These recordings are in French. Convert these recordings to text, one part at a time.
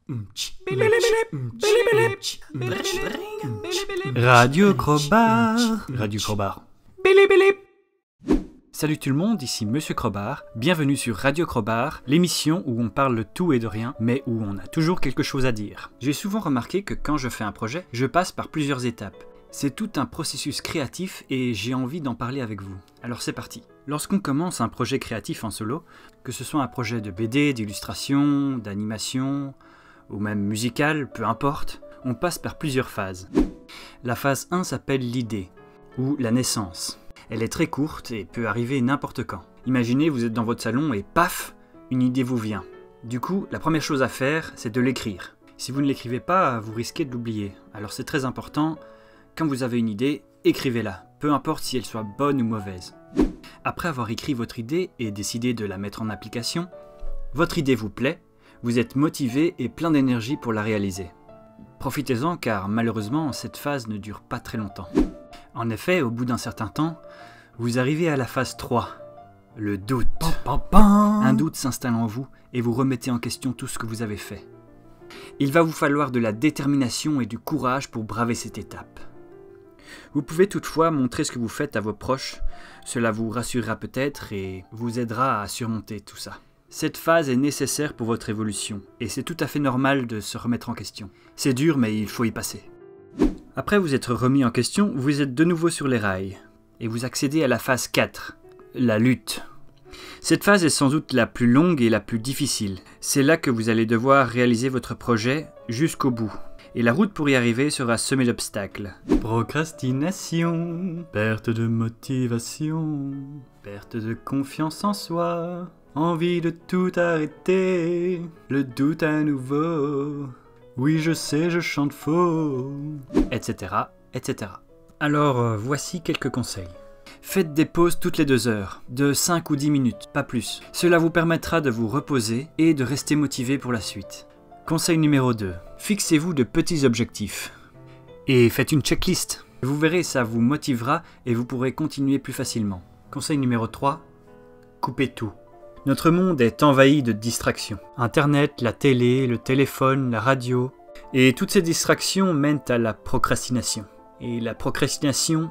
Radio Crowbar. Radio Crowbar. Salut tout le monde, ici Monsieur Crowbar. Bienvenue sur Radio Crowbar, l'émission où on parle de tout et de rien, mais où on a toujours quelque chose à dire. J'ai souvent remarqué que quand je fais un projet, je passe par plusieurs étapes. C'est tout un processus créatif et j'ai envie d'en parler avec vous. Alors c'est parti. Lorsqu'on commence un projet créatif en solo, que ce soit un projet de BD, d'illustration, d'animation, ou même musical, peu importe, on passe par plusieurs phases. La phase 1 s'appelle l'idée, ou la naissance. Elle est très courte et peut arriver n'importe quand. Imaginez, vous êtes dans votre salon et paf, une idée vous vient. Du coup, la première chose à faire, c'est de l'écrire. Si vous ne l'écrivez pas, vous risquez de l'oublier. Alors c'est très important, quand vous avez une idée, écrivez-la, peu importe si elle soit bonne ou mauvaise. Après avoir écrit votre idée et décidé de la mettre en application, votre idée vous plaît, vous êtes motivé et plein d'énergie pour la réaliser. Profitez-en car malheureusement, cette phase ne dure pas très longtemps. En effet, au bout d'un certain temps, vous arrivez à la phase 3, le doute. Un doute s'installe en vous et vous remettez en question tout ce que vous avez fait. Il va vous falloir de la détermination et du courage pour braver cette étape. Vous pouvez toutefois montrer ce que vous faites à vos proches, cela vous rassurera peut-être et vous aidera à surmonter tout ça. Cette phase est nécessaire pour votre évolution et c'est tout à fait normal de se remettre en question. C'est dur mais il faut y passer. Après vous être remis en question, vous êtes de nouveau sur les rails et vous accédez à la phase 4, la lutte. Cette phase est sans doute la plus longue et la plus difficile. C'est là que vous allez devoir réaliser votre projet jusqu'au bout. Et la route pour y arriver sera semée d'obstacles. Procrastination, perte de motivation, perte de confiance en soi, envie de tout arrêter, le doute à nouveau, oui je sais je chante faux, etc. etc. Alors voici quelques conseils. Faites des pauses toutes les 2 heures, de 5 ou 10 minutes, pas plus. Cela vous permettra de vous reposer et de rester motivé pour la suite. Conseil numéro 2. Fixez-vous de petits objectifs. Et faites une checklist. Vous verrez, ça vous motivera et vous pourrez continuer plus facilement. Conseil numéro 3. Coupez tout. Notre monde est envahi de distractions. Internet, la télé, le téléphone, la radio. Et toutes ces distractions mènent à la procrastination. Et la procrastination,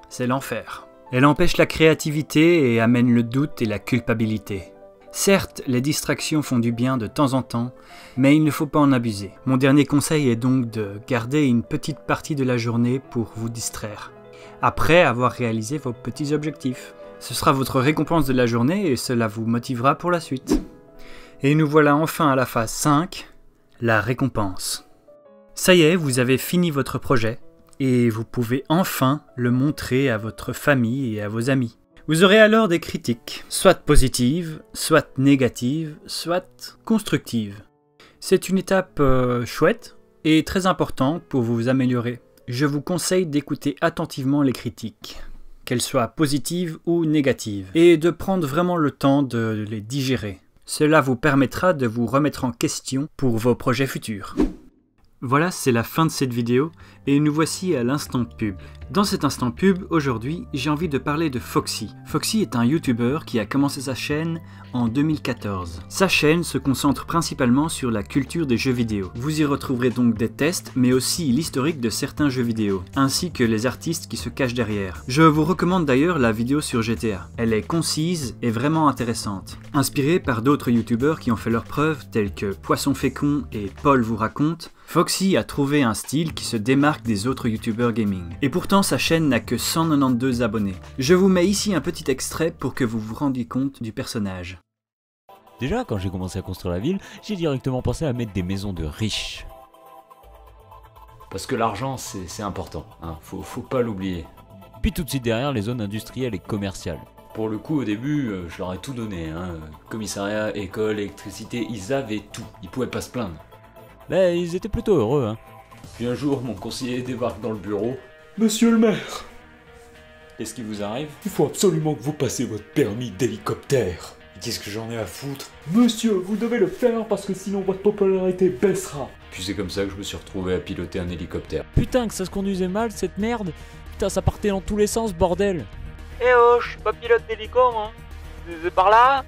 c'est l'enfer. Elle empêche la créativité et amène le doute et la culpabilité. Certes, les distractions font du bien de temps en temps, mais il ne faut pas en abuser. Mon dernier conseil est donc de garder une petite partie de la journée pour vous distraire, après avoir réalisé vos petits objectifs. Ce sera votre récompense de la journée et cela vous motivera pour la suite. Et nous voilà enfin à la phase 5, la récompense. Ça y est, vous avez fini votre projet et vous pouvez enfin le montrer à votre famille et à vos amis. Vous aurez alors des critiques, soit positives, soit négatives, soit constructives. C'est une étape chouette et très importante pour vous améliorer. Je vous conseille d'écouter attentivement les critiques, qu'elles soient positives ou négatives, et de prendre vraiment le temps de les digérer. Cela vous permettra de vous remettre en question pour vos projets futurs. Voilà, c'est la fin de cette vidéo et nous voici à l'instant pub. Dans cet instant pub, aujourd'hui, j'ai envie de parler de Foxy. Foxy est un YouTuber qui a commencé sa chaîne en 2014. Sa chaîne se concentre principalement sur la culture des jeux vidéo. Vous y retrouverez donc des tests, mais aussi l'historique de certains jeux vidéo, ainsi que les artistes qui se cachent derrière. Je vous recommande d'ailleurs la vidéo sur GTA. Elle est concise et vraiment intéressante. Inspirée par d'autres YouTubers qui ont fait leurs preuves, tels que Poisson Fécond et Paul vous raconte, Foxy a trouvé un style qui se démarque des autres youtubeurs gaming. Et pourtant sa chaîne n'a que 192 abonnés. Je vous mets ici un petit extrait pour que vous vous rendiez compte du personnage. Déjà, quand j'ai commencé à construire la ville, j'ai directement pensé à mettre des maisons de riches. Parce que l'argent, c'est important, hein. Faut pas l'oublier. Puis tout de suite derrière, les zones industrielles et commerciales. Pour le coup, au début, je leur ai tout donné, hein. Commissariat, école, électricité, ils avaient tout. Ils pouvaient pas se plaindre. Ben, ils étaient plutôt heureux, hein. Puis un jour, mon conseiller débarque dans le bureau. Monsieur le maire, Qu'est-ce qui vous arrive? il faut absolument que vous passiez votre permis d'hélicoptère. Qu'est-ce que j'en ai à foutre? Monsieur, vous devez le faire parce que sinon votre popularité baissera. Puis c'est comme ça que je me suis retrouvé à piloter un hélicoptère. Putain, que ça se conduisait mal, cette merde. Putain, ça partait dans tous les sens, bordel. Eh oh, je suis pas pilote d'hélico, moi. C'est par là.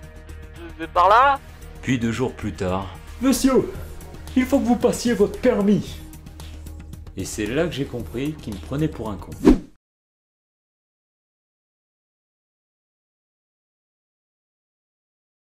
C'est par là. Puis 2 jours plus tard, Monsieur, Il faut que vous passiez votre permis. Et c'est là que j'ai compris qu'il me prenait pour un con.